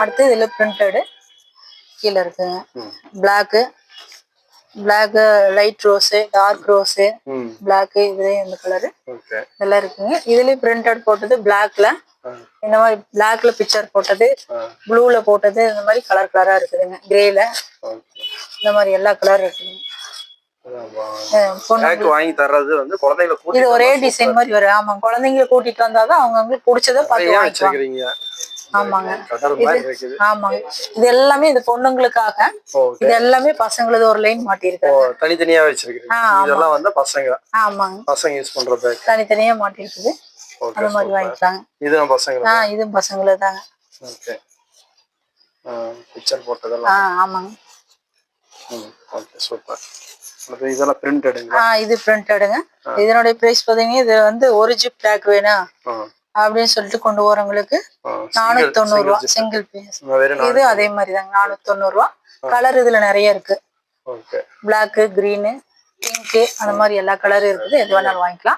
அடுத்து இதுல பிரிண்டடு கீழே இருக்குங்க. Black light rose, dark rose, black, இதுல இந்த கலரு இதெல்லாம் இருக்குங்க. இதுலயும் பிரிண்டட் போட்டது பிளாக்ல, இந்த மாதிரி பிளாக்ல பிக்சர் போட்டது, ப்ளூல போட்டது, இந்த மாதிரி கலர் கலரா இருக்குதுங்க. கிரேல இந்த மாதிரி எல்லா கலர் இருக்குதுங்க. வாங்கி தர்றது வந்து குழந்தைகளை இது ஒரே டிசைன் மாதிரி வரும். ஆமா, குழந்தைங்களை கூட்டிட்டு வந்தாதான் அவங்களுக்கு பிடிச்சதை பார்த்து வாங்கிக்குவாங்க. ஆமாங்க. ஆமாங்க, இது எல்லாமே இது பொண்ணுங்களுக்காக, இது எல்லாமே பசங்களுக்கு ஒரு லைன் மாட்டிருக்காங்க. தனித்தனியா வச்சிருக்கீங்க. இதெல்லாம் வந்து பசங்க. ஆமாங்க, பசங்க யூஸ் பண்ற பேக் தனித்தனியா மாட்டிருக்குது. அந்த மாதிரி வாங்கிக்கலாங்க. இதுவும் பசங்க. இதுவும் பசங்களுக்கு தாங்க. ஓகே. பிக்சர் போட்டதெல்லாம். ஆமாங்க. Okay, super. இதெல்லாம் பிரிண்டடுங்க. இது பிரிண்டடுங்க. இதனுடைய பிரைஸ் பாத்தீங்கன்னா, இது வந்து ஒரு ஜிப் டேக் வேணும் அப்படின்னு சொல்லிட்டு கொண்டு வரவங்களுக்கு 490 ரூபா சிங்கிள் பீஸ். இது அதே மாதிரி தாங்க, 490 ரூபா. கலர் இதுல நிறைய இருக்கு. பிளாக், கிரீனு, பிங்க், அந்த மாதிரி எல்லா கலரும் இருக்குது. எது வேணாலும் வாங்கிக்கலாம்.